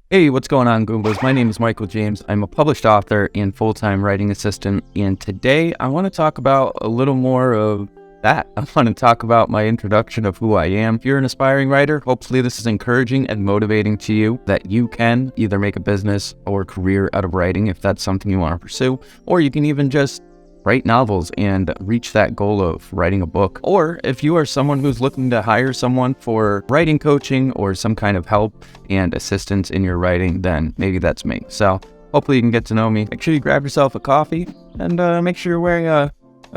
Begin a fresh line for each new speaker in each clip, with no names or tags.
Hey, what's going on, Goombas? My name is Michael James. I'm a published author and full-time writing assistant, and today I want to talk about a little more of that. I want to talk about my introduction of who I am. If you're an aspiring writer, hopefully this is encouraging and motivating to you that you can either make a business or career out of writing if that's something you want to pursue, or you can even just write novels and reach that goal of writing a book. Or if you are someone who's looking to hire someone for writing coaching or some kind of help and assistance in your writing, then maybe that's me. So hopefully you can get to know me. Make sure you grab yourself a coffee and make sure you're wearing a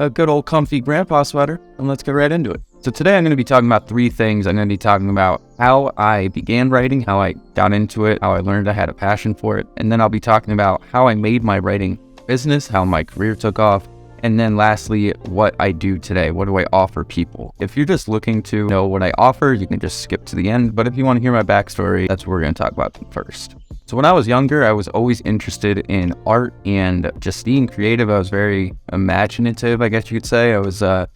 good old comfy grandpa sweater, and let's get right into it. So today I'm going to be talking about three things. I'm going to be talking about how I began writing, how I got into it, how I learned I had a passion for it, and then I'll be talking about how I made my writing business, how my career took off, and then lastly, what I do today. What do I offer people? If you're just looking to know what I offer, you can just skip to the end. But if you want to hear my backstory, that's what we're going to talk about first. So when I was younger, I was always interested in art and just being creative. I was very imaginative, I guess you could say. I was kind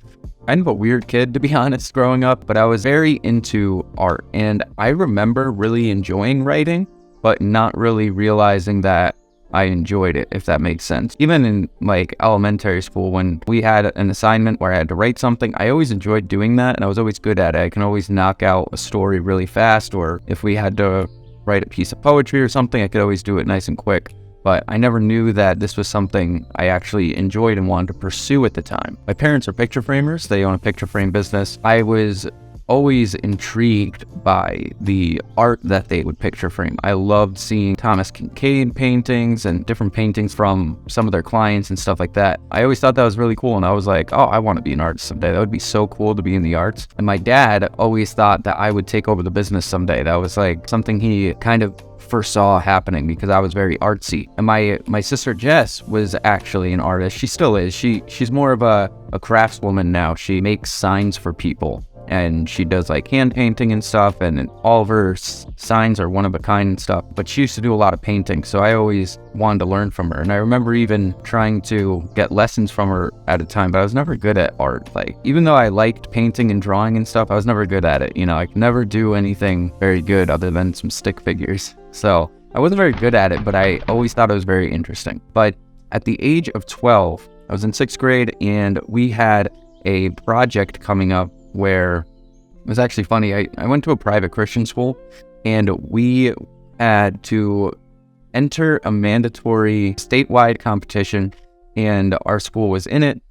of a weird kid, to be honest, growing up, but I was very into art. And I remember really enjoying writing, but not really realizing that I enjoyed it, if that makes sense. Even in like elementary school, when we had an assignment where I had to write something, I always enjoyed doing that, and I was always good at it. I can always knock out a story really fast, or if we had to write a piece of poetry or something, I could always do it nice and quick. But I never knew that this was something I actually enjoyed and wanted to pursue at the time. My parents are picture framers. They own a picture frame business. I was always intrigued by the art that they would picture frame. I loved seeing Thomas Kincaid paintings and different paintings from some of their clients and stuff like that. I always thought that was really cool, and I was like, oh, I want to be an artist someday. That would be so cool to be in the arts. And my dad always thought that I would take over the business someday. That was like something he kind of foresaw happening because I was very artsy. And my sister Jess was actually an artist. She still is. She's more of a craftswoman now. She makes signs for people, and she does like hand painting and stuff, and all of her signs are one of a kind and stuff. But she used to do a lot of painting, so I always wanted to learn from her. And I remember even trying to get lessons from her at a time, but I was never good at art. Like, even though I liked painting and drawing and stuff, I was never good at it. You know, I could never do anything very good other than some stick figures. So I wasn't very good at it, but I always thought it was very interesting. But at the age of 12, I was in 6th grade, and we had a project coming up where it was actually funny. I went to a private Christian school, and we had to enter a mandatory statewide competition, and our school was in it,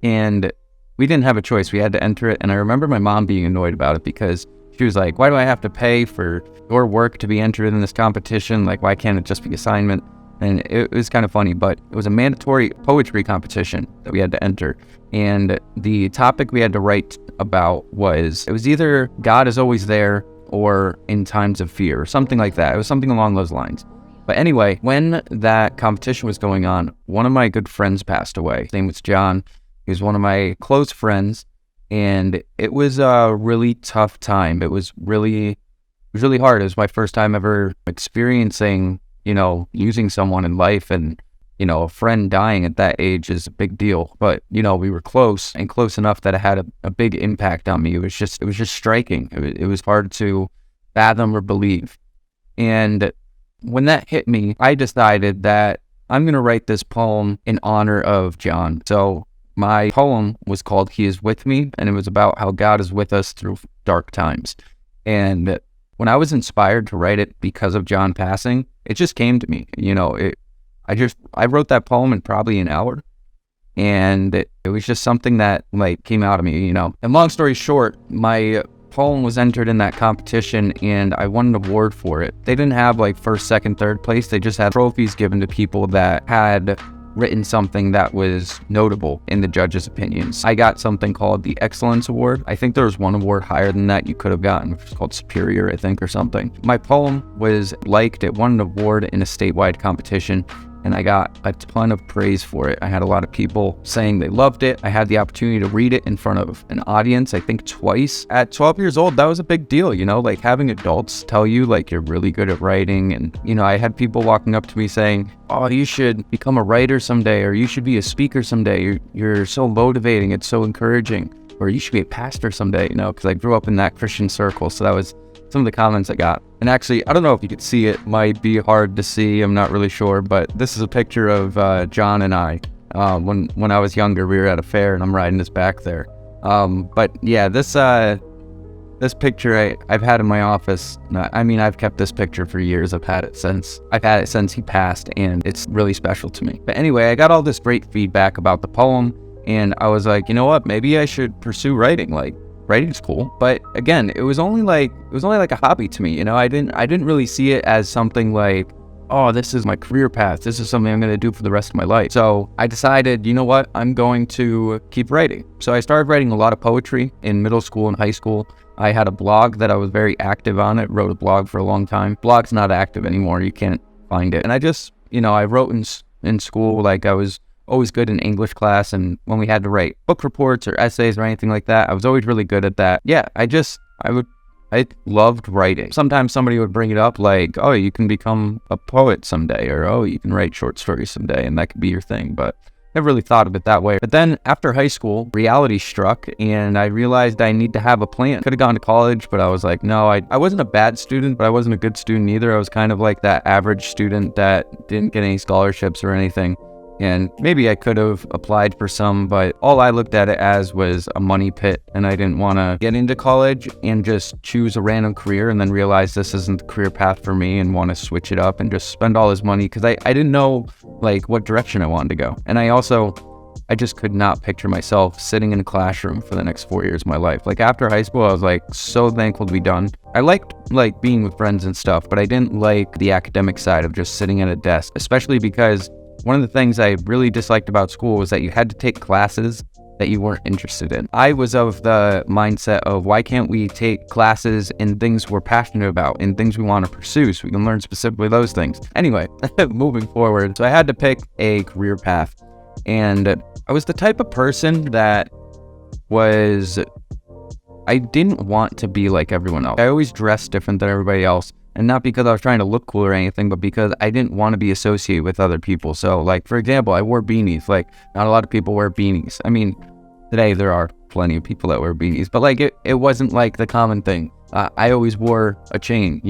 and we didn't have a choice. We had to enter it. And I remember my mom being annoyed about it because she was like, why do I have to pay for your work to be entered in this competition? Like, why can't it just be assignment? And it was kind of funny, but it was a mandatory poetry competition that we had to enter. And the topic we had to write about it was either God is always there or in times of fear, or something like that. It was something along those lines. But anyway, when that competition was going on, one of my good friends passed away. His name was John. He was one of my close friends, and it was a really tough time. It was really hard. It was my first time ever experiencing, losing someone in life, and, a friend dying at that age is a big deal. But, we were close enough that it had a big impact on me. It was just striking. It was hard to fathom or believe. And when that hit me, I decided that I'm going to write this poem in honor of John. So my poem was called He Is With Me, and it was about how God is with us through dark times. And when I was inspired to write it because of John passing, it just came to me. I wrote that poem in probably an hour, and it was just something that came out of me, And long story short, my poem was entered in that competition, and I won an award for it. They didn't have first, second, third place. They just had trophies given to people that had written something that was notable in the judges' opinions. I got something called the Excellence Award. I think there was one award higher than that you could have gotten, which was called Superior, I think, or something. My poem was liked. It won an award in a statewide competition, and I got a ton of praise for it. I had a lot of people saying they loved it. I had the opportunity to read it in front of an audience, I think twice. At 12 years old, that was a big deal, having adults tell you you're really good at writing. And, I had people walking up to me saying, oh, you should become a writer someday, or you should be a speaker someday. You're so motivating. It's so encouraging. Or you should be a pastor someday, because I grew up in that Christian circle. So that was some of the comments I got. And actually, I don't know if you could see it. Might be hard to see. I'm not really sure. But this is a picture of John and I. When I was younger, we were at a fair, and I'm riding his back there. But yeah, this picture I've had in my office. I mean, I've kept this picture for years. I've had it since he passed, and it's really special to me. But anyway, I got all this great feedback about the poem, and I was like, you know what? Maybe I should pursue writing. Like, writing's cool. But again, it was only like a hobby to me. You know, I didn't really see it as something like, oh, this is my career path. This is something I'm going to do for the rest of my life. So I decided, you know what? I'm going to keep writing. So I started writing a lot of poetry in middle school and high school. I had a blog that I was very active on. I wrote a blog for a long time. Blog's not active anymore. You can't find it. And I just, I wrote in school. Like, I was always good in English class. And when we had to write book reports or essays or anything like that, I was always really good at that. Yeah, I loved writing. Sometimes somebody would bring it up like, oh, you can become a poet someday, or oh, you can write short stories someday, and that could be your thing. But never really thought of it that way. But then after high school, reality struck, and I realized I need to have a plan. Could have gone to college, but I was like, no, I wasn't a bad student, but I wasn't a good student either. I was kind of like that average student that didn't get any scholarships or anything. And maybe I could have applied for some, but all I looked at it as was a money pit, and I didn't want to get into college and just choose a random career and then realize this isn't the career path for me and want to switch it up and just spend all this money, because I didn't know like what direction I wanted to go. And I just could not picture myself sitting in a classroom for the next 4 years of my life. Like, after high school, I was like so thankful to be done. I liked like being with friends and stuff, but I didn't like the academic side of just sitting at a desk, especially because one of the things I really disliked about school was that you had to take classes that you weren't interested in. I was of the mindset of, why can't we take classes in things we're passionate about, in things we want to pursue, so we can learn specifically those things. Anyway, moving forward, so I had to pick a career path. And I was the type of person that I didn't want to be like everyone else. I always dressed different than everybody else. And not because I was trying to look cool or anything, but because I didn't want to be associated with other people. So, like, for example, I wore beanies. Like, not a lot of people wear beanies. I mean, today there are plenty of people that wear beanies, but like, it wasn't like the common thing. I always wore a chain,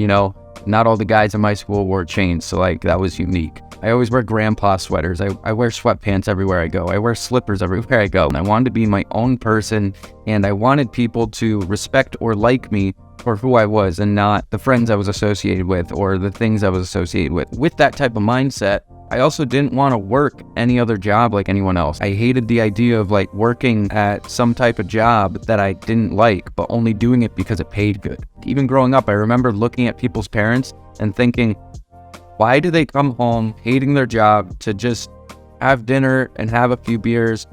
Not all the guys in my school wore chains, so like, that was unique. I always wear grandpa sweaters. I wear sweatpants everywhere I go. I wear slippers everywhere I go. And I wanted to be my own person, and I wanted people to respect or like me for who I was, and not the friends I was associated with or the things I was associated with. With that type of mindset, I also didn't want to work any other job like anyone else. I hated the idea of like working at some type of job that I didn't like, but only doing it because it paid good. Even growing up, I remember looking at people's parents and thinking, why do they come home hating their job to just have dinner and have a few beers,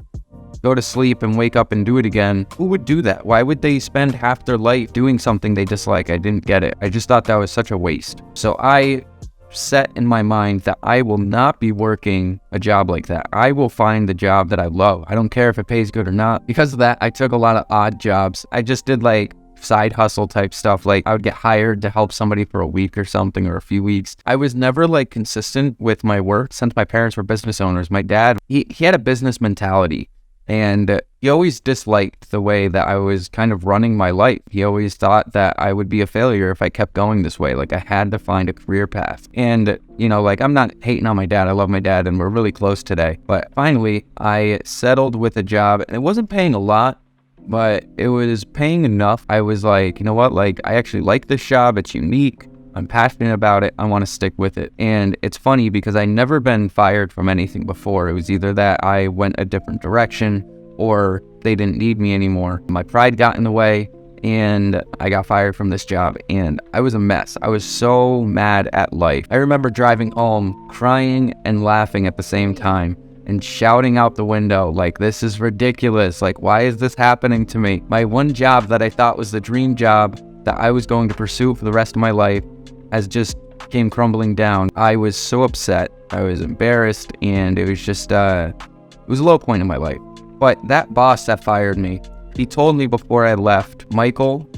go to sleep and wake up and do it again? Who would do that? Why would they spend half their life doing something they dislike? I didn't get it. I just thought that was such a waste. So I set in my mind that I will not be working a job like that. I will find the job that I love. I don't care if it pays good or not. Because of that, I took a lot of odd jobs. I just did like side hustle type stuff. Like, I would get hired to help somebody for a week or something, or a few weeks. I was never like consistent with my work since my parents were business owners. My dad, he had a business mentality, and he always disliked the way that I was kind of running my life. He always thought that I would be a failure if I kept going this way. Like, I had to find a career path. And, like, I'm not hating on my dad. I love my dad, and we're really close today. But finally, I settled with a job, and it wasn't paying a lot, but it was paying enough. I was like, you know what? Like, I actually like this job. It's unique. I'm passionate about it. I want to stick with it. And it's funny because I never been fired from anything before. It was either that I went a different direction or they didn't need me anymore. My pride got in the way, and I got fired from this job, and I was a mess. I was so mad at life. I remember driving home, crying and laughing at the same time, and shouting out the window like, this is ridiculous. Like, why is this happening to me? My one job that I thought was the dream job that I was going to pursue for the rest of my life has just came crumbling down. I was so upset. I was embarrassed, and it was just, it was a low point in my life. But that boss that fired me, he told me before I left, Michael,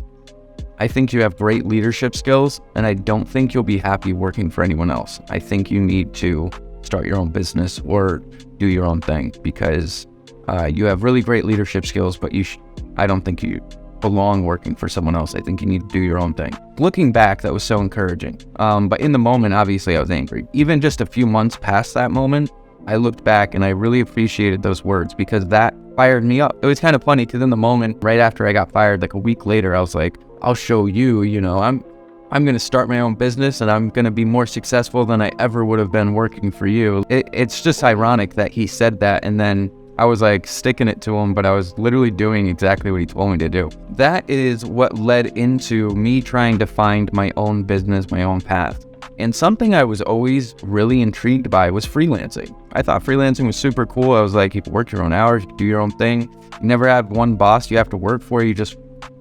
I think you have great leadership skills, and I don't think you'll be happy working for anyone else. I think you need to start your own business or do your own thing, because you have really great leadership skills, but I don't think you belong working for someone else. I think you need to do your own thing. Looking back, that was so encouraging. But in the moment, obviously I was angry. Even just a few months past that moment, I looked back and I really appreciated those words because that fired me up. It was kind of funny because in the moment, right after I got fired, like a week later, I was like, I'll show you, I'm going to start my own business and I'm going to be more successful than I ever would have been working for you. It's just ironic that he said that and then I was like sticking it to him, but I was literally doing exactly what he told me to do. That is what led into me trying to find my own business, my own path. And something I was always really intrigued by was freelancing. I thought freelancing was super cool. I was like, you can work your own hours, you can do your own thing. You never have one boss you have to work for. You just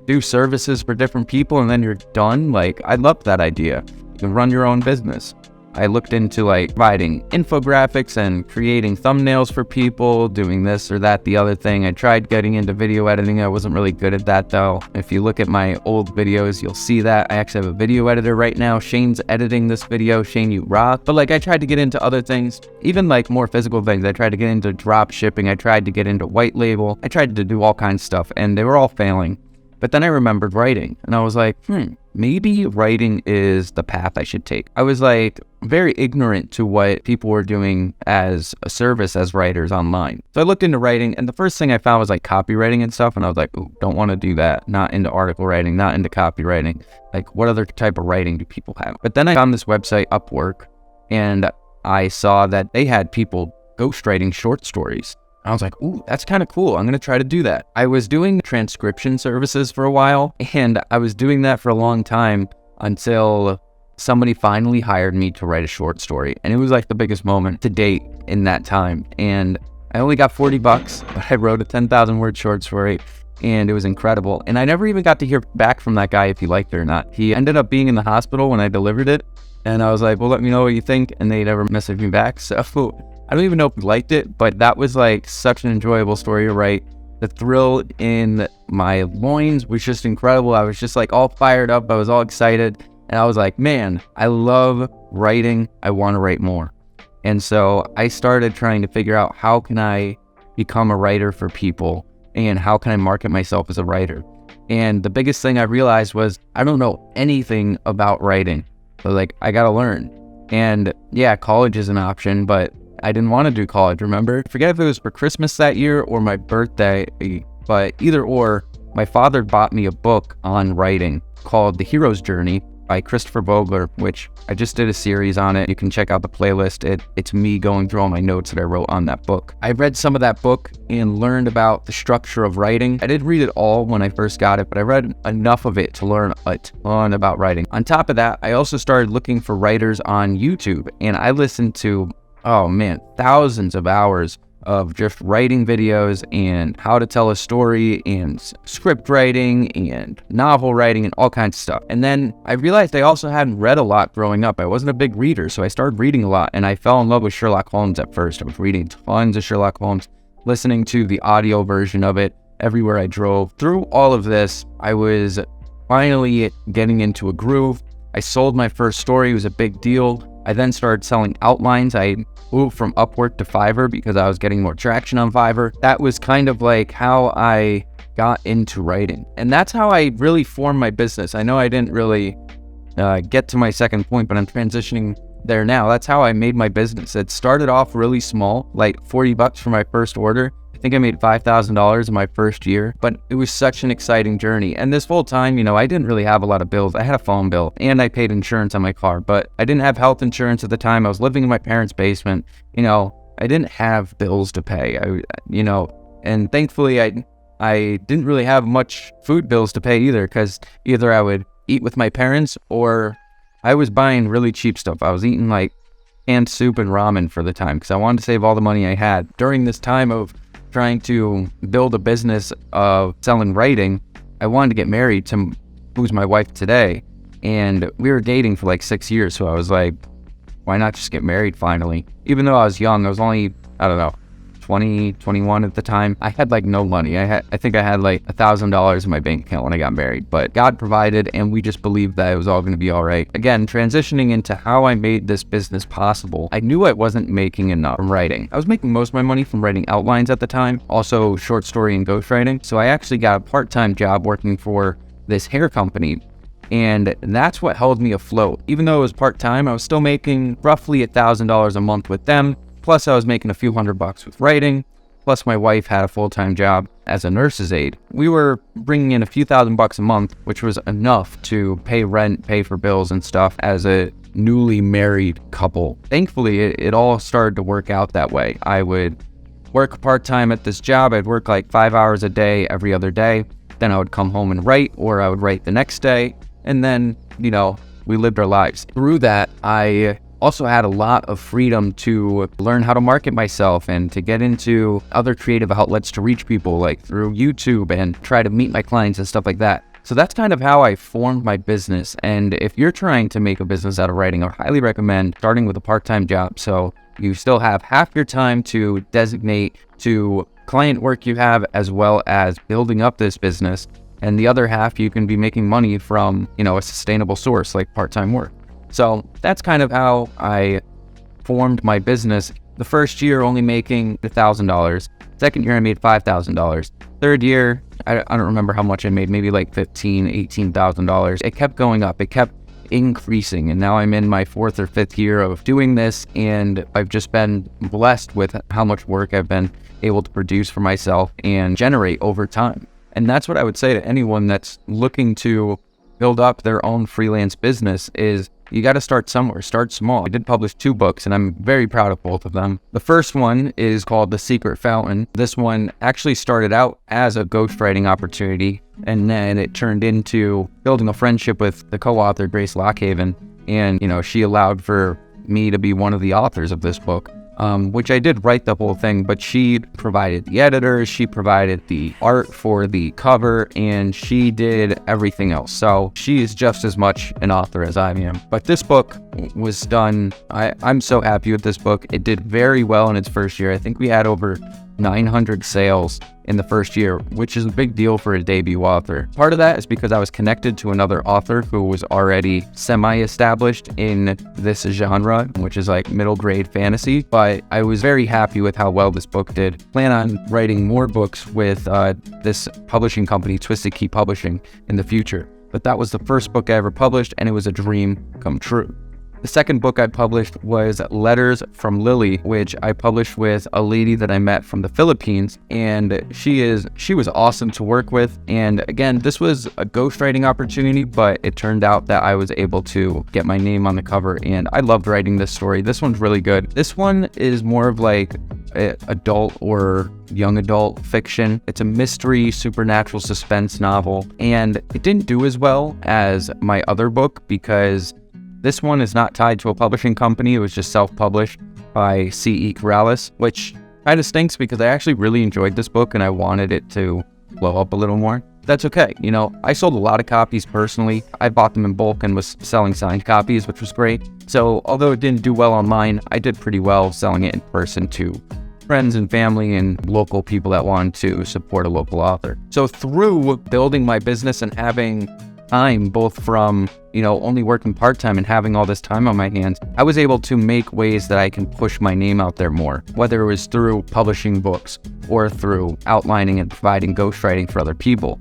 do services for different people and then you're done. Like, I loved that idea. You can run your own business. I looked into like providing infographics and creating thumbnails for people, doing this or that, the other thing. I tried getting into video editing. I wasn't really good at that though. If you look at my old videos, you'll see that. I actually have a video editor right now. Shane's editing this video. Shane, you rock. But like I tried to get into other things, even like more physical things. I tried to get into drop shipping. I tried to get into white label. I tried to do all kinds of stuff and they were all failing. But then I remembered writing and I was like, maybe writing is the path I should take. I was like very ignorant to what people were doing as a service as writers online. So I looked into writing and the first thing I found was like copywriting and stuff. And I was like, ooh, don't want to do that. Not into article writing, not into copywriting. Like what other type of writing do people have? But then I found this website, Upwork, and I saw that they had people ghostwriting short stories. I was like, ooh, that's kind of cool. I'm going to try to do that. I was doing transcription services for a while, and I was doing that for a long time until somebody finally hired me to write a short story. And it was like the biggest moment to date in that time. And I only got $40, but I wrote a 10,000 word short story and it was incredible. And I never even got to hear back from that guy if he liked it or not. He ended up being in the hospital when I delivered it. And I was like, well, let me know what you think. And they never messaged me back. So I don't even know if he liked it, but that was like such an enjoyable story to write. The thrill in my loins was just incredible. I was just like all fired up. I was all excited. And I was like, man, I love writing. I want to write more. And so I started trying to figure out how can I become a writer for people and how can I market myself as a writer. And the biggest thing I realized was I don't know anything about writing. So like, I got to learn. And yeah, college is an option, but I didn't want to do college, remember? Forget if it was for Christmas that year or my birthday, but either or, my father bought me a book on writing called The Hero's Journey by Christopher Vogler, which I just did a series on it. You can check out the playlist. It's me going through all my notes that I wrote on that book. I read some of that book and learned about the structure of writing. I didn't read it all when I first got it, but I read enough of it to learn a ton about writing. On top of that, I also started looking for writers on YouTube, and I listened to, oh man, thousands of hours of just writing videos and how to tell a story and script writing and novel writing and all kinds of stuff. And then I realized I also hadn't read a lot growing up. I wasn't a big reader, so I started reading a lot and I fell in love with Sherlock Holmes at first. I was reading tons of Sherlock Holmes, listening to the audio version of it everywhere I drove. Through all of this, I was finally getting into a groove. I sold my first story. It was a big deal. I then started selling outlines. I moved from Upwork to Fiverr because I was getting more traction on Fiverr. That was kind of like how I got into writing. And that's how I really formed my business. I know I didn't really get to my second point, but I'm transitioning there now. That's how I made my business. It started off really small, like $40 for my first order. I think I made $5,000 in my first year, but it was such an exciting journey. And this whole time, I didn't really have a lot of bills. I had a phone bill and I paid insurance on my car, but I didn't have health insurance at the time. I was living in my parents' basement. I didn't have bills to pay. And thankfully I didn't really have much food bills to pay either, because either I would eat with my parents or I was buying really cheap stuff. I was eating like canned soup and ramen for the time because I wanted to save all the money I had. During this time of trying to build a business of selling writing, I wanted to get married to who's my wife today. And we were dating for like 6 years. So I was like, why not just get married finally? Even though I was young, I was only, 20 20, 21 at the time. I had like no money. I think I had like $1,000 in my bank account when I got married, but God provided, and we just believed that it was all going to be all right. Again, transitioning into how I made this business possible, I knew I wasn't making enough from writing. I was making most of my money from writing outlines at the time, also short story and ghostwriting. So I actually got a part-time job working for this hair company, and that's what held me afloat. Even though it was part-time, I was still making roughly $1,000 a month with them. Plus I was making a few $100 with writing. Plus my wife had a full-time job as a nurse's aide. We were bringing in a few $1,000s a month, which was enough to pay rent, pay for bills and stuff as a newly married couple. Thankfully, it all started to work out that way. I would work part-time at this job. I'd work like 5 hours a day every other day. Then I would come home and write, or I would write the next day. And then, we lived our lives. Through that, I also had a lot of freedom to learn how to market myself and to get into other creative outlets to reach people, like through YouTube, and try to meet my clients and stuff like that. So that's kind of how I formed my business. And if you're trying to make a business out of writing, I highly recommend starting with a part-time job, so you still have half your time to designate to client work you have, as well as building up this business. And the other half you can be making money from, a sustainable source like part-time work. So that's kind of how I formed my business. The first year only making $1,000. Second year I made $5,000. Third year, I don't remember how much I made, maybe like $15,000, $18,000. It kept going up. It kept increasing. And now I'm in my 4th or 5th year of doing this, and I've just been blessed with how much work I've been able to produce for myself and generate over time. And that's what I would say to anyone that's looking to build up their own freelance business is you got to start somewhere. Start small. I did publish 2 books, and I'm very proud of both of them. The first one is called The Secret Fountain. This one actually started out as a ghostwriting opportunity, and then it turned into building a friendship with the co-author, Grace Lockhaven. And, she allowed for me to be one of the authors of this book. Which I did write the whole thing, but she provided the editors, she provided the art for the cover, and she did everything else. So she is just as much an author as I am. But this book was done, I'm so happy with this book. It did very well in its first year. I think we had over 900 sales in the first year, which is a big deal for a debut author. Part of that is because I was connected to another author who was already semi-established in this genre, which is like middle grade fantasy, but I was very happy with how well this book did. Plan on writing more books with this publishing company, Twisted Key Publishing, in the future. But that was the first book I ever published, and it was a dream come true. The second book I published was Letters from Lily, which I published with a lady that I met from the Philippines, and she was awesome to work with. And again, this was a ghostwriting opportunity, but it turned out that I was able to get my name on the cover, and I loved writing this story. This one's really good. This one is more of like adult or young adult fiction. It's a mystery, supernatural suspense novel, and it didn't do as well as my other book because this one is not tied to a publishing company. It was just self-published by C.E. Corrales, which kind of stinks because I actually really enjoyed this book and I wanted it to blow up a little more. That's okay. I sold a lot of copies personally. I bought them in bulk and was selling signed copies, which was great. So although it didn't do well online, I did pretty well selling it in person to friends and family and local people that wanted to support a local author. So through building my business and having time, both from only working part-time and having all this time on my hands, I was able to make ways that I can push my name out there more, whether it was through publishing books or through outlining and providing ghostwriting for other people.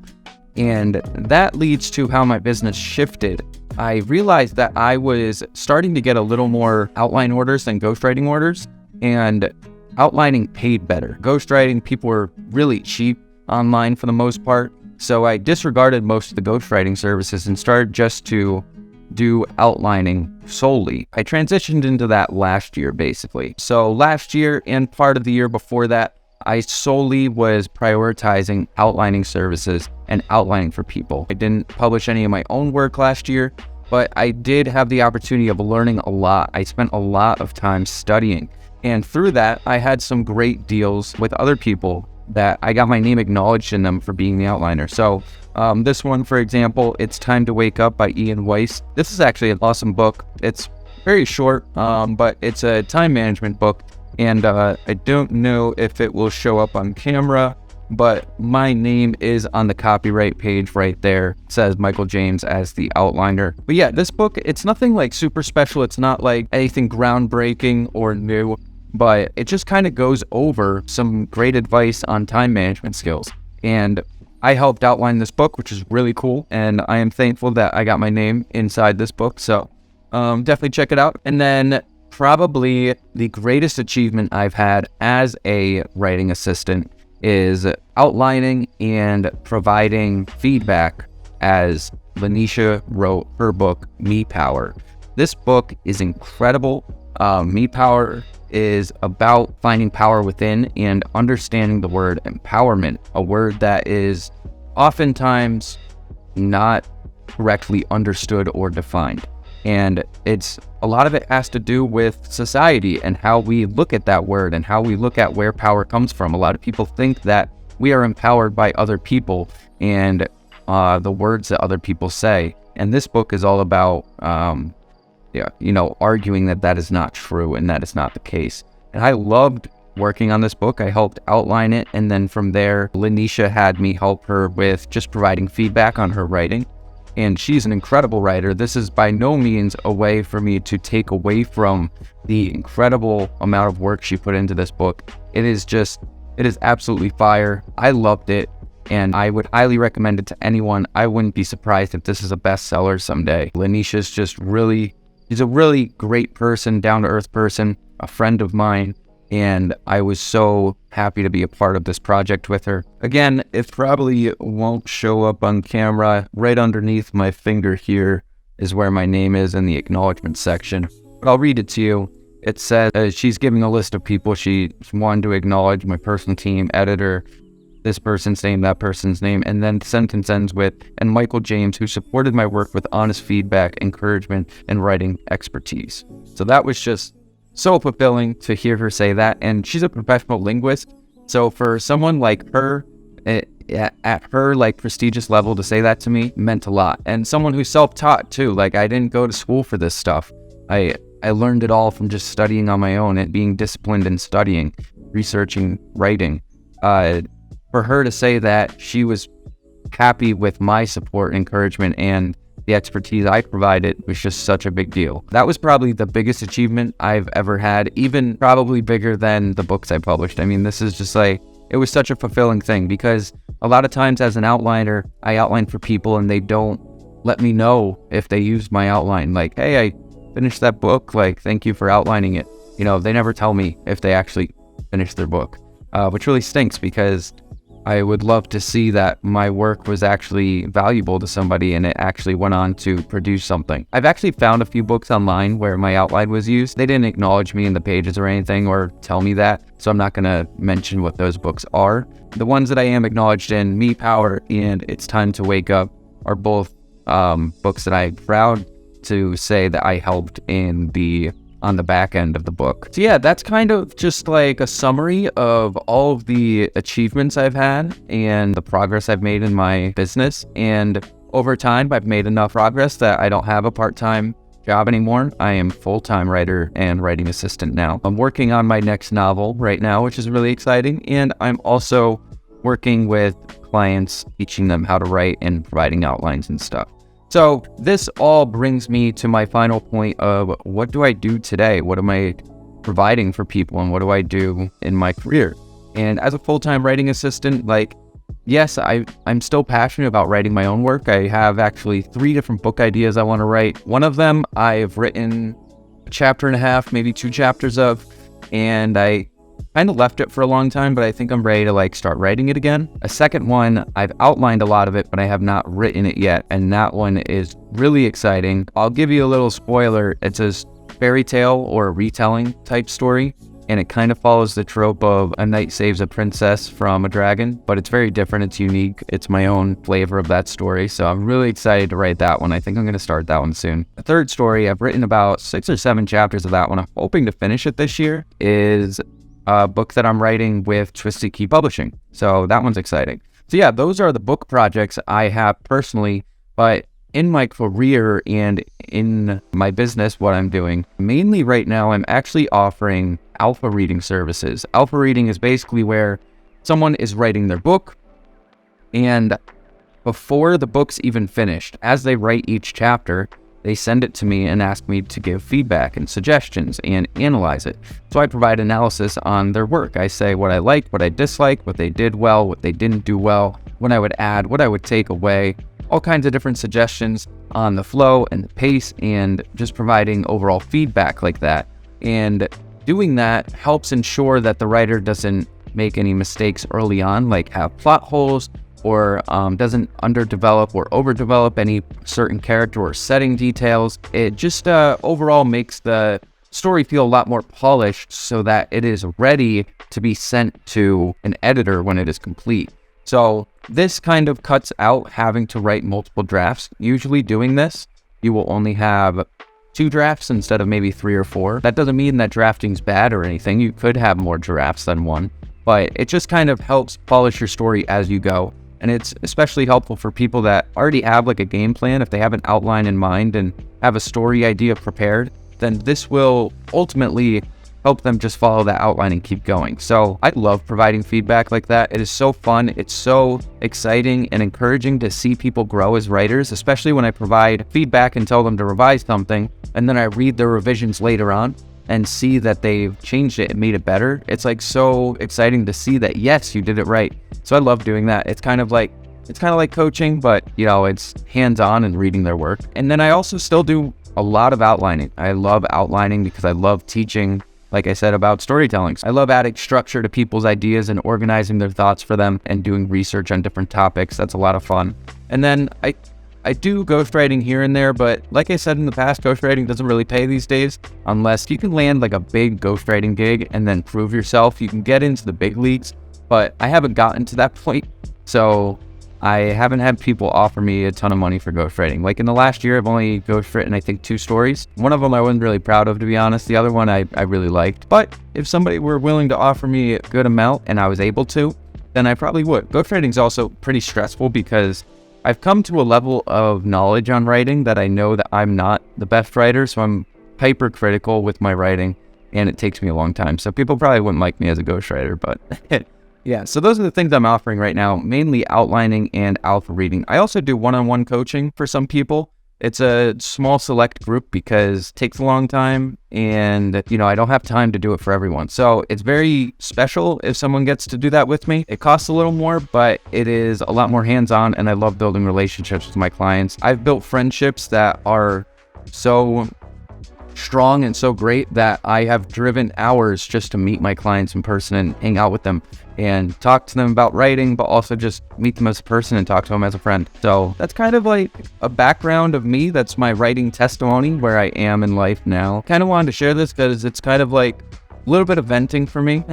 And that leads to how my business shifted. I realized that I was starting to get a little more outline orders than ghostwriting orders, and outlining paid better. Ghostwriting, people were really cheap online for the most part. So I disregarded most of the ghostwriting services and started just to do outlining solely. I transitioned into that last year, basically. So last year and part of the year before that, I solely was prioritizing outlining services and outlining for people. I didn't publish any of my own work last year, but I did have the opportunity of learning a lot. I spent a lot of time studying. And through that, I had some great deals with other people that I got my name acknowledged in them for being the outliner. So this one, for example, It's Time to Wake Up by Ian Weiss. This is actually an awesome book. It's very short, but it's a time management book. And I don't know if it will show up on camera, but my name is on the copyright page right there. It says Michael James as the outliner. But yeah, this book, it's nothing like super special. It's not like anything groundbreaking or new, but it just kind of goes over some great advice on time management skills. And I helped outline this book, which is really cool. And I am thankful that I got my name inside this book. So definitely check it out. And then probably the greatest achievement I've had as a writing assistant is outlining and providing feedback as Lanisha wrote her book, Me Power. This book is incredible. Me Power is about finding power within and understanding the word empowerment, a word that is oftentimes not correctly understood or defined. And a lot of it has to do with society and how we look at that word and how we look at where power comes from. A lot of people think that we are empowered by other people and the words that other people say. And this book is all about, arguing that is not true and that is not the case. And I loved working on this book. I helped outline it. And then from there, Lanisha had me help her with just providing feedback on her writing. And she's an incredible writer. This is by no means a way for me to take away from the incredible amount of work she put into this book. It is absolutely fire. I loved it, and I would highly recommend it to anyone. I wouldn't be surprised if this is a bestseller someday. Lanisha's she's a really great person, down-to-earth person, a friend of mine, and I was so happy to be a part of this project with her. Again, it probably won't show up on camera. Right underneath my finger here is where my name is in the acknowledgement section. But I'll read it to you. It says she's giving a list of people she wanted to acknowledge: my personal team, editor, this person's name, that person's name, and then the sentence ends with, and Michael James, who supported my work with honest feedback, encouragement, and writing expertise. So that was just so fulfilling to hear her say that. And she's a professional linguist, so for someone like her at her like prestigious level to say that to me meant a lot. And someone who's self-taught too. Like, I didn't go to school for this stuff. I learned it all from just studying on my own and being disciplined in studying, researching, writing. For her to say that she was happy with my support, encouragement, and the expertise I provided was just such a big deal. That was probably the biggest achievement I've ever had, even probably bigger than the books I published. I mean, this is just like, it was such a fulfilling thing, because a lot of times as an outliner, I outline for people and they don't let me know if they used my outline. Like, hey, I finished that book, like, thank you for outlining it. They never tell me if they actually finished their book, which really stinks, because I would love to see that my work was actually valuable to somebody and it actually went on to produce something. I've actually found a few books online where my outline was used. They didn't acknowledge me in the pages or anything or tell me that, so I'm not going to mention what those books are. The ones that I am acknowledged in, Me Power and It's Time to Wake Up, are both books that I'm proud to say that I helped on the back end of the book. So yeah, that's kind of just like a summary of all of the achievements I've had and the progress I've made in my business. And over time, I've made enough progress that I don't have a part-time job anymore. I am full-time writer and writing assistant now. I'm working on my next novel right now, which is really exciting. And I'm also working with clients, teaching them how to write and providing outlines and stuff. So this all brings me to my final point of, what do I do today? What am I providing for people, and what do I do in my career? And as a full-time writing assistant, like, yes, I'm still passionate about writing my own work. I have actually 3 different book ideas I want to write. One of them I've written a chapter and a half, maybe 2 chapters of, and I kind of left it for a long time, but I think I'm ready to start writing it again. A second one, I've outlined a lot of it, but I have not written it yet, and that one is really exciting. I'll give you a little spoiler. It's a fairy tale or a retelling type story, and it kind of follows the trope of a knight saves a princess from a dragon, but it's very different. It's unique. It's my own flavor of that story, so I'm really excited to write that one. I think I'm going to start that one soon. The third story, I've written about 6 or 7 chapters of that one. I'm hoping to finish it this year, is a book that I'm writing with Twisted Key Publishing. So that one's exciting. So yeah, those are the book projects I have personally, but in my career and in my business, what I'm doing, mainly right now, I'm actually offering alpha reading services. Alpha reading is basically where someone is writing their book, and before the book's even finished, as they write each chapter, they send it to me and ask me to give feedback and suggestions and analyze it. So I provide analysis on their work. I say what I liked, what I disliked, what they did well, what they didn't do well, what I would add, what I would take away, all kinds of different suggestions on the flow and the pace, and just providing overall feedback like that. And doing that helps ensure that the writer doesn't make any mistakes early on, like have plot holes, or doesn't underdevelop or overdevelop any certain character or setting details. It just overall makes the story feel a lot more polished so that it is ready to be sent to an editor when it is complete. So this kind of cuts out having to write multiple drafts. Usually doing this, you will only have 2 drafts instead of maybe 3 or 4. That doesn't mean that drafting's bad or anything. You could have more drafts than 1, but it just kind of helps polish your story as you go. And it's especially helpful for people that already have like a game plan. If they have an outline in mind and have a story idea prepared, then this will ultimately help them just follow that outline and keep going. So I love providing feedback like that. It is so fun. It's so exciting and encouraging to see people grow as writers, especially when I provide feedback and tell them to revise something, and then I read their revisions later on and see that they've changed it and made it better. It's like so exciting to see that, yes, you did it right. So I love doing that. It's kind of like coaching, but you know, it's hands-on and reading their work. And then I also still do a lot of outlining. I love outlining because I love teaching, like I said, about storytelling. I love adding structure to people's ideas and organizing their thoughts for them and doing research on different topics. That's a lot of fun. And then I do ghostwriting here and there, but like I said in the past, ghostwriting doesn't really pay these days unless you can land like a big ghostwriting gig and then prove yourself. You can get into the big leagues, but I haven't gotten to that point. So I haven't had people offer me a ton of money for ghostwriting. Like in the last year, I've only ghostwritten, I think, 2 stories. One of them I wasn't really proud of, to be honest. The other one I really liked. But if somebody were willing to offer me a good amount and I was able to, then I probably would. Ghostwriting is also pretty stressful because I've come to a level of knowledge on writing that I know that I'm not the best writer, so I'm hypercritical with my writing, and it takes me a long time. So people probably wouldn't like me as a ghostwriter, but yeah. So those are the things I'm offering right now, mainly outlining and alpha reading. I also do one-on-one coaching for some people. It's a small select group because it takes a long time, and you know, I don't have time to do it for everyone. So it's very special if someone gets to do that with me. It costs a little more, but it is a lot more hands-on, and I love building relationships with my clients. I've built friendships that are so strong and so great that I have driven hours just to meet my clients in person and hang out with them and talk to them about writing, but also just meet them as a person and talk to them as a friend. So that's kind of like a background of me. That's my writing testimony, where I am in life now. Kind of wanted to share this because it's kind of like a little bit of venting for me,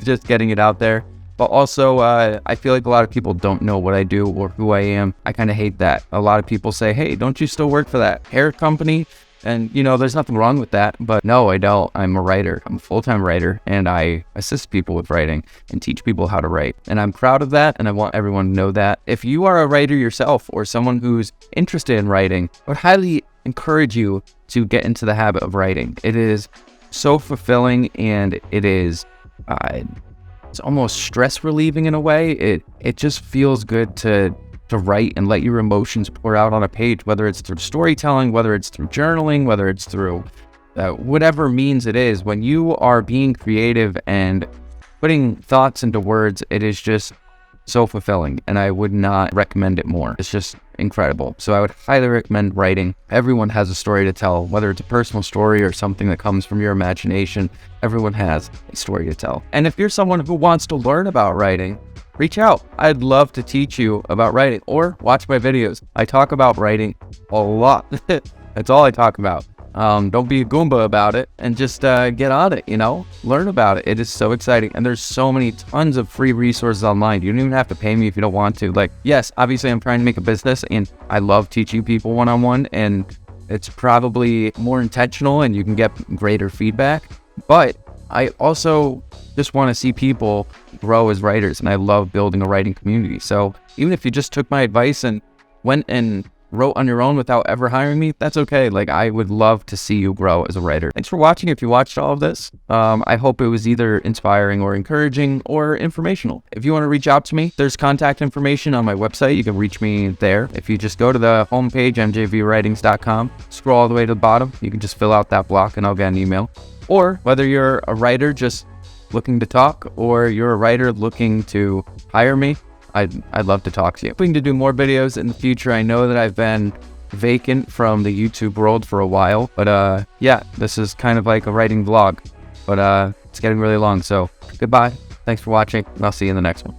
just getting it out there. But also, I feel like a lot of people don't know what I do or who I am. I kind of hate that. A lot of people say, hey, don't you still work for that hair company? And, you know, there's nothing wrong with that, but no, I don't. I'm a writer. I'm a full-time writer, and I assist people with writing and teach people how to write. And I'm proud of that, and I want everyone to know that. If you are a writer yourself or someone who's interested in writing, I would highly encourage you to get into the habit of writing. It is so fulfilling, and it is, it's almost stress relieving in a way. It just feels good to write and let your emotions pour out on a page, whether it's through storytelling, whether it's through journaling, whether it's through whatever means it is. When you are being creative and putting thoughts into words, it is just so fulfilling, and I would not recommend it more. It's just incredible. So I would highly recommend writing. Everyone has a story to tell, whether it's a personal story or something that comes from your imagination. Everyone has a story to tell. And if you're someone who wants to learn about writing, reach out. I'd love to teach you about writing, or watch my videos. I talk about writing a lot. That's all I talk about. Don't be a Goomba about it, and just get on it, you know? Learn about it. It is so exciting, and there's so many tons of free resources online. You don't even have to pay me if you don't want to. Like, yes, obviously I'm trying to make a business, and I love teaching people one-on-one, and it's probably more intentional, and you can get greater feedback. But I also just want to see people grow as writers, and I love building a writing community. So even if you just took my advice and went and wrote on your own without ever hiring me, that's okay. Like, I would love to see you grow as a writer. Thanks for watching. If you watched all of this, I hope it was either inspiring or encouraging or informational. If you want to reach out to me, there's contact information on my website. You can reach me there. If you just go to the homepage, mjvwritings.com, scroll all the way to the bottom, you can just fill out that block and I'll get an email. Or whether you're a writer just looking to talk or you're a writer looking to hire me, I'd love to talk to you. Hoping to do more videos in the future. I know that I've been vacant from the YouTube world for a while, but yeah, this is kind of like a writing vlog, but it's getting really long. So goodbye. Thanks for watching, and I'll see you in the next one.